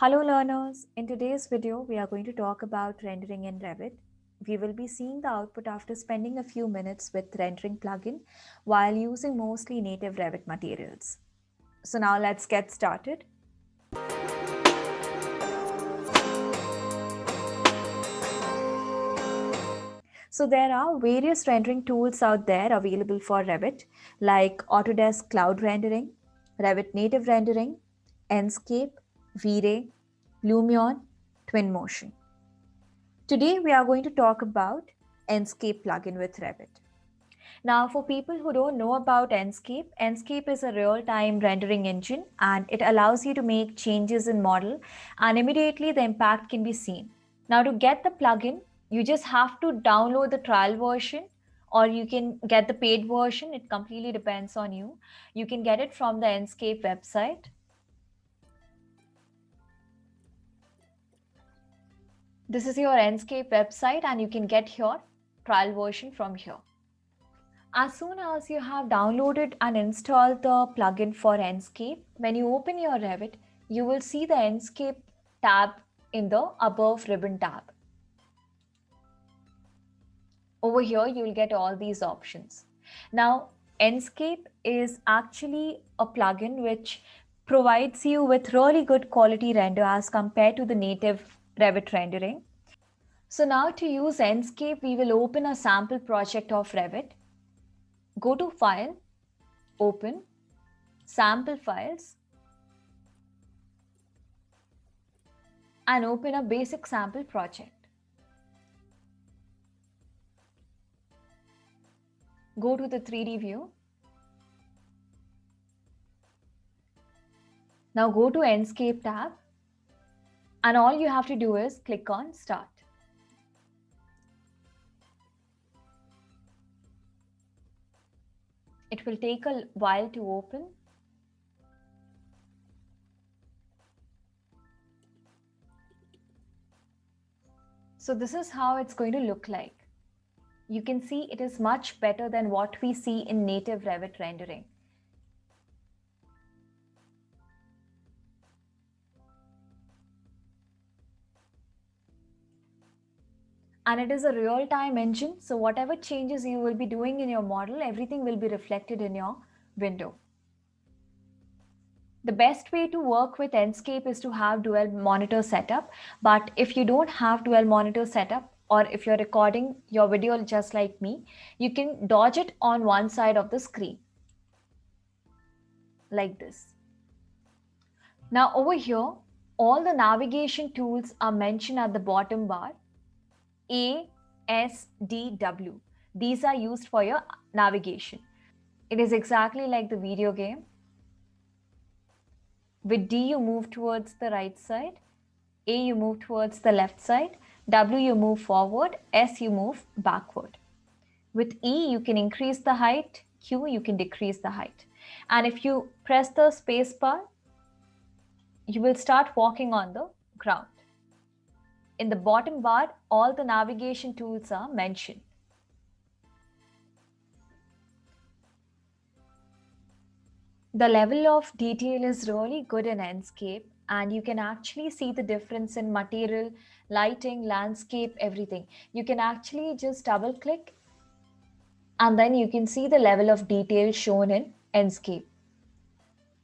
Hello learners, in today's video we are going to talk about rendering in Revit. We will be seeing the output after spending a few minutes with rendering plugin while using mostly native Revit materials. So now let's get started. So there are various rendering tools out there available for Revit like Autodesk Cloud Rendering, Revit Native Rendering, Enscape, V-Ray, Lumion, Twinmotion. Today we are going to talk about Enscape plugin with Revit. Now for people who don't know about Enscape, Enscape is a real-time rendering engine and it allows you to make changes in model and immediately the impact can be seen. Now to get the plugin, you just have to download the trial version or you can get the paid version. It completely depends on you. You can get it from the Enscape website. This is your Enscape website and you can get your trial version from here. As soon as you have downloaded and installed the plugin for Enscape, when you open your Revit, you will see the Enscape tab in the above ribbon tab. Over here, you will get all these options. Now, Enscape is actually a plugin which provides you with really good quality render as compared to the native Revit rendering. So now to use Enscape, we will open a sample project of Revit. Go to File, Open, Sample Files, and open a basic sample project. Go to the 3D view. Now go to Enscape tab, and all you have to do is click on Start. It will take a while to open. So this is how it's going to look like. You can see it is much better than what we see in native Revit rendering. And it is a real-time engine, so whatever changes you will be doing in your model, everything will be reflected in your window. The best way to work with Enscape is to have dual monitor setup. But if you don't have dual monitor setup, or if you're recording your video just like me, you can dodge it on one side of the screen. Like this. Now over here, all the navigation tools are mentioned at the bottom bar. A, S, D, W. These are used for your navigation. It is exactly like the video game. With D, you move towards the right side. A, you move towards the left side. W, you move forward. S, you move backward. With E, you can increase the height. Q, you can decrease the height. And if you press the space bar, you will start walking on the ground. In the bottom bar, all the navigation tools are mentioned. The level of detail is really good in Enscape, and you can actually see the difference in material, lighting, landscape, everything. You can actually just double click and then you can see the level of detail shown in Enscape.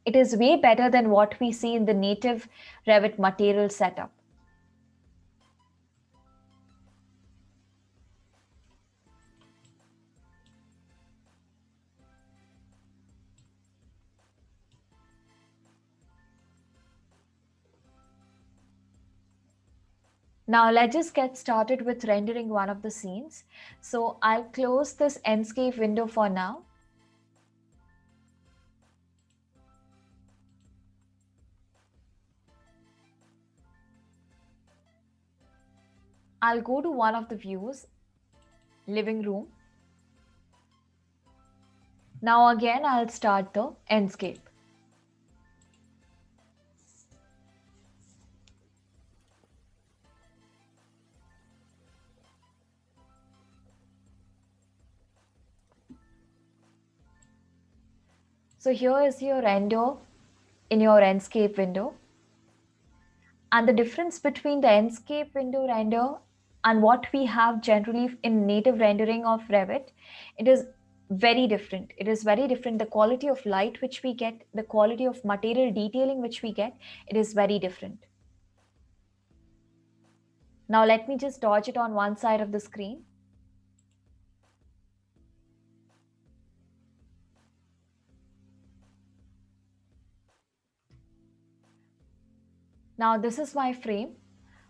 It is way better than what we see in the native Revit material setup. Now let's just get started with rendering one of the scenes. So I'll close this Enscape window for now. I'll go to one of the views, living room. Now again, I'll start the Enscape. So here is your render in your Enscape window. And the difference between the Enscape window render and what we have generally in native rendering of Revit, it is very different. It is very different. The quality of light which we get, the quality of material detailing which we get, it is very different. Now let me just dodge it on one side of the screen. Now this is my frame.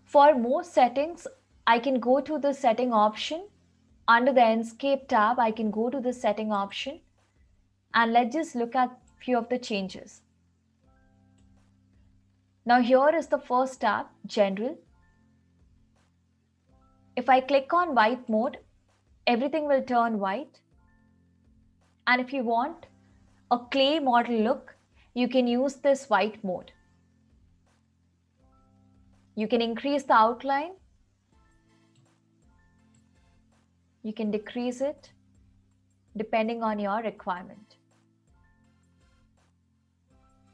For more settings, I can go to the setting option. Under the Enscape tab, I can go to the setting option, and let's just look at few of the changes. Now here is the first tab, General. If I click on white mode, everything will turn white. And if you want a clay model look, you can use this white mode. You can increase the outline. You can decrease it depending on your requirement.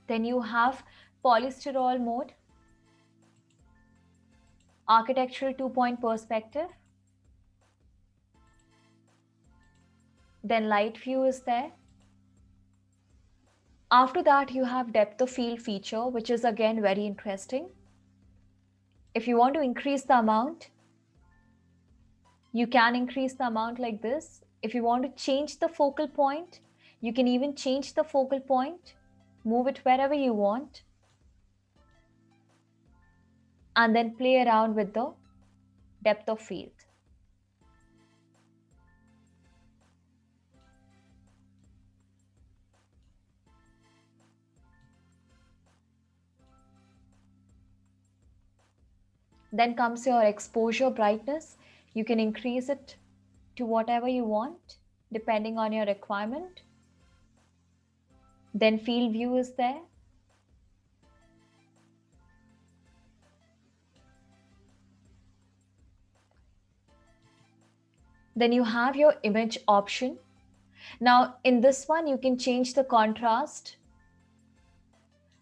Then you have polystyrol mode, architectural 2-point perspective. Then light view is there. After that, you have depth of field feature, which is again very interesting. If you want to increase the amount, you can increase the amount like this. If you want to change the focal point, you can even change the focal point, move it wherever you want, and then play around with the depth of field. Then comes your exposure brightness. You can increase it to whatever you want depending on your requirement. Then field view is there. Then you have your image option. Now in this one, you can change the contrast.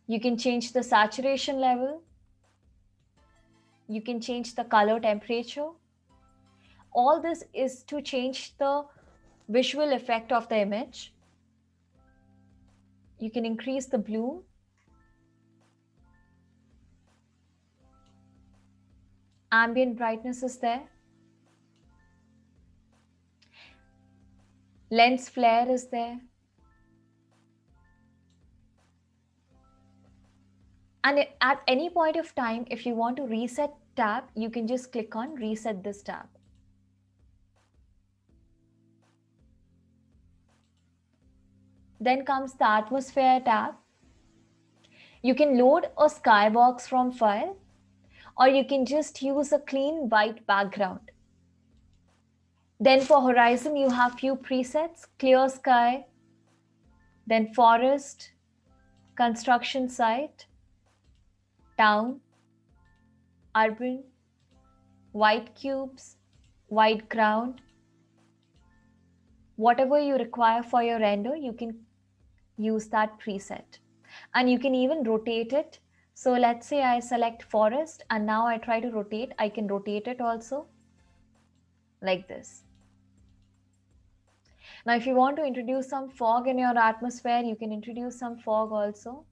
You can change the saturation level. You can change the color temperature. All this is to change the visual effect of the image. You can increase the bloom. Ambient brightness is there. Lens flare is there. And at any point of time, if you want to reset tab, you can just click on reset this tab. Then comes the atmosphere tab. You can load a skybox from file, or you can just use a clean white background. Then for horizon, you have few presets: clear sky, then forest, construction site, town, urban, white cubes, white ground. Whatever you require for your render, you can use that preset. And you can even rotate it. So let's say I select forest and now I try to rotate, I can rotate it also like this. Now, if you want to introduce some fog in your atmosphere, you can introduce some fog also.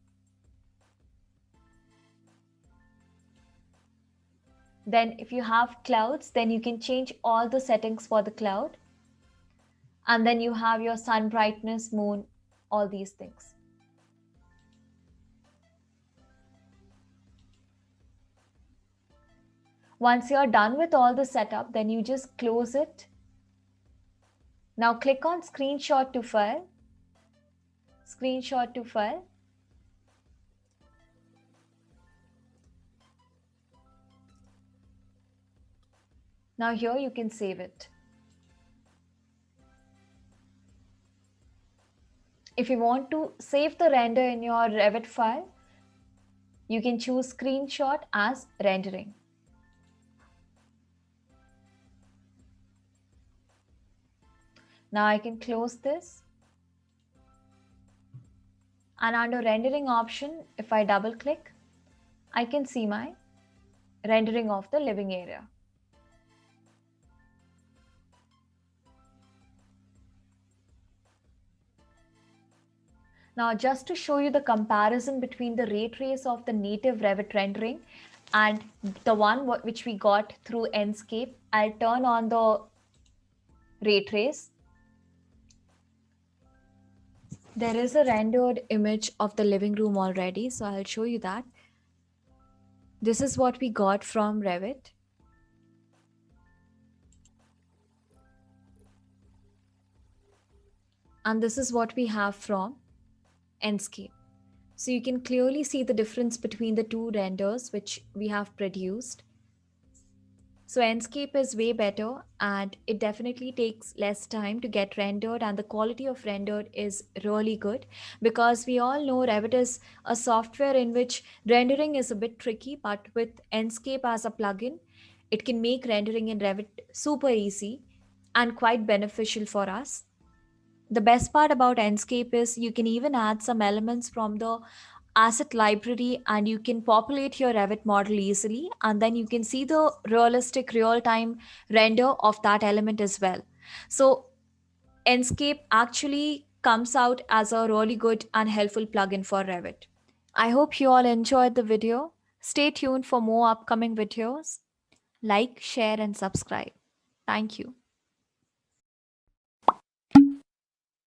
Then if you have clouds, then you can change all the settings for the cloud. And then you have your sun brightness, moon, all these things. Once you're done with all the setup, then you just close it. Now click on screenshot to file. Screenshot to file. Now here you can save it. If you want to save the render in your Revit file, you can choose screenshot as rendering. Now I can close this. And under rendering option, if I double click, I can see my rendering of the living area. Now, just to show you the comparison between the ray trace of the native Revit rendering and the one which we got through Enscape, I'll turn on the ray trace. There is a rendered image of the living room already, so I'll show you that. This is what we got from Revit. And this is what we have from Enscape. So you can clearly see the difference between the two renders which we have produced. So Enscape is way better and it definitely takes less time to get rendered, and the quality of rendered is really good because we all know Revit is a software in which rendering is a bit tricky, but with Enscape as a plugin, it can make rendering in Revit super easy and quite beneficial for us. The best part about Enscape is you can even add some elements from the asset library and you can populate your Revit model easily, and then you can see the realistic real-time render of that element as well. So Enscape actually comes out as a really good and helpful plugin for Revit. I hope you all enjoyed the video. Stay tuned for more upcoming videos. Like, share and subscribe. Thank you.